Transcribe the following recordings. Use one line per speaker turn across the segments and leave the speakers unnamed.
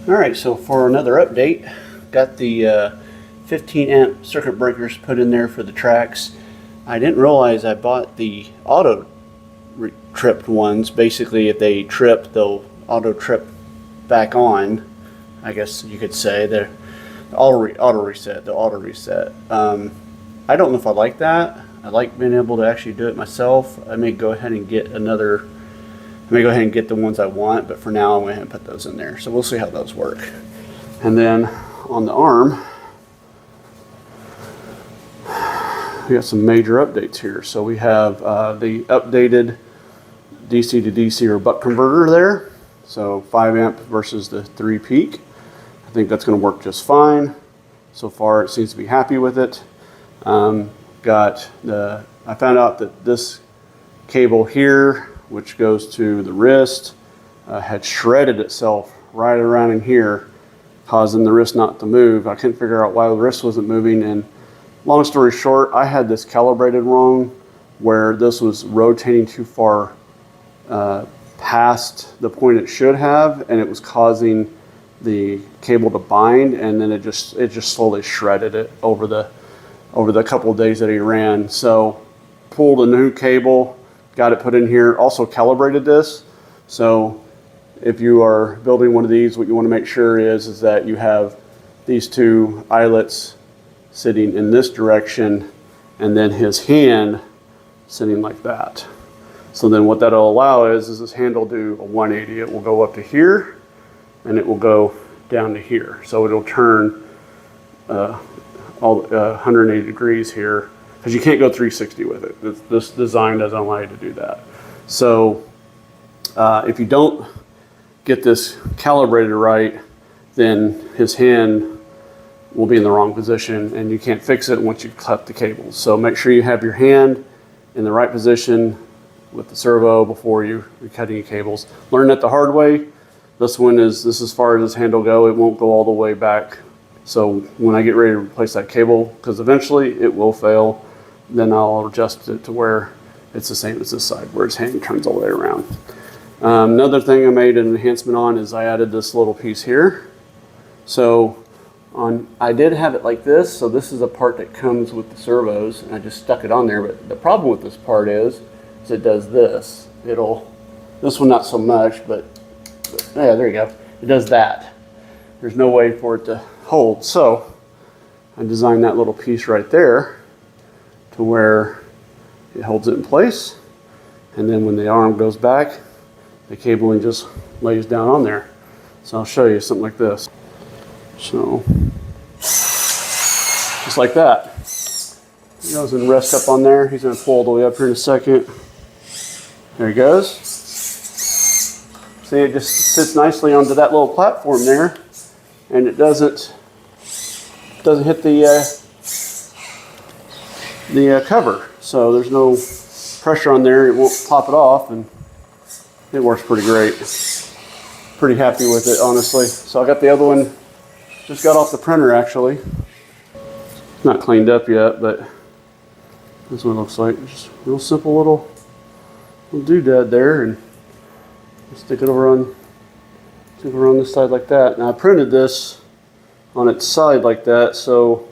All right, so for another update, got the 15 amp circuit breakers put in there for the tracks. I didn't realize I bought the auto tripped ones. Basically, if they trip, they'll auto trip back on. I guess you could say they're auto reset. The auto reset. I don't know if I like that. I like being able to actually do it myself. I may go ahead and get another. I may go ahead and get the ones I want, but for now I'm going to and put those in there. So we'll see how those work. And then on the arm, we got some major updates here. So we have the updated DC to DC or buck converter there. So 5 amp versus the 3 peak. I think that's going to work just fine. So far it seems to be happy with it. I found out that this cable here, which goes to the wrist, had shredded itself right around in here, causing the wrist not to move. I couldn't figure out why the wrist wasn't moving, and long story short, I had this calibrated wrong, where this was rotating too far past the point it should have, and it was causing the cable to bind, and then it just slowly shredded it over the couple of days that he ran. So pulled a new cable, got it put in here, also calibrated this. So if you are building one of these, what you want to make sure is that you have these two eyelets sitting in this direction and then his hand sitting like that. So then what that'll allow is this hand will do a 180. It will go up to here and it will go down to here. So it'll turn 180 degrees here, because you can't go 360 with it. This design doesn't allow you to do that. So if you don't get this calibrated right, then his hand will be in the wrong position and you can't fix it once you cut the cables. So make sure you have your hand in the right position with the servo before you're cutting your cables. Learn that the hard way. This is as far as this hand will go. It won't go all the way back. So when I get ready to replace that cable, because eventually it will fail, then I'll adjust it to where it's the same as this side, where his hand turns all the way around. Another thing I made an enhancement on is I added this little piece here. So I did have it like this, so this is a part that comes with the servos, and I just stuck it on there. But the problem with this part is it does this. This one not so much, but yeah, there you go. It does that. There's no way for it to hold. So I designed that little piece right there to where it holds it in place, and then when the arm goes back, the cabling just lays down on there. So I'll show you something like this. So just like that. He goes and rests up on there. He's going to pull all the way up here in a second. There he goes. See, it just sits nicely onto that little platform there, and it doesn't hit the cover. So there's no pressure on there. It won't pop it off, and it works pretty great. Pretty happy with it, honestly. So I got the other one, just got off the printer actually. Not cleaned up yet, but this is what it looks like. Just real simple little doodad there, and stick it over on this side like that. Now I printed this on its side like that, so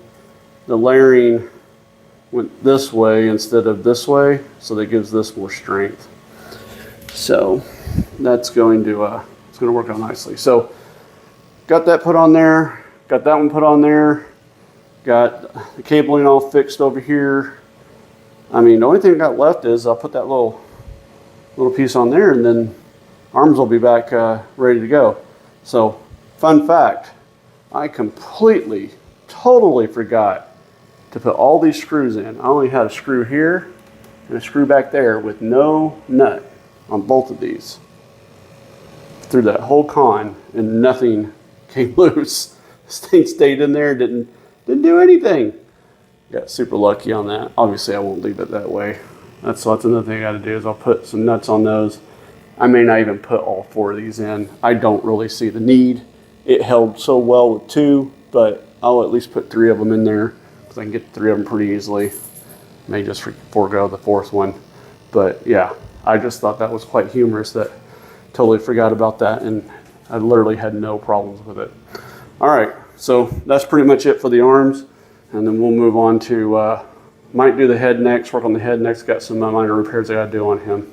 the layering went this way instead of this way, so that gives this more strength. So that's going to work out nicely. So got that put on there, got that one put on there, got the cabling all fixed over here. I mean, the only thing I got left is I'll put that little piece on there, and then arms will be back ready to go. So fun fact, I completely, totally forgot to put all these screws in. I only had a screw here and a screw back there with no nut on both of these through that whole con, and nothing came loose. This thing stayed in there, didn't do anything. Got super lucky on that. Obviously I won't leave it that way. That's another thing I got to do, is I'll put some nuts on those. I may not even put all 4 of these in. I don't really see the need. It held so well with 2, but I'll at least put 3 of them in there, because I can get 3 of them pretty easily. May just forego the 4th one. But yeah, I just thought that was quite humorous that totally forgot about that, and I literally had no problems with it. All right, so that's pretty much it for the arms. And then we'll move on to, might do the head next, work on the head next. Got some minor repairs I gotta do on him.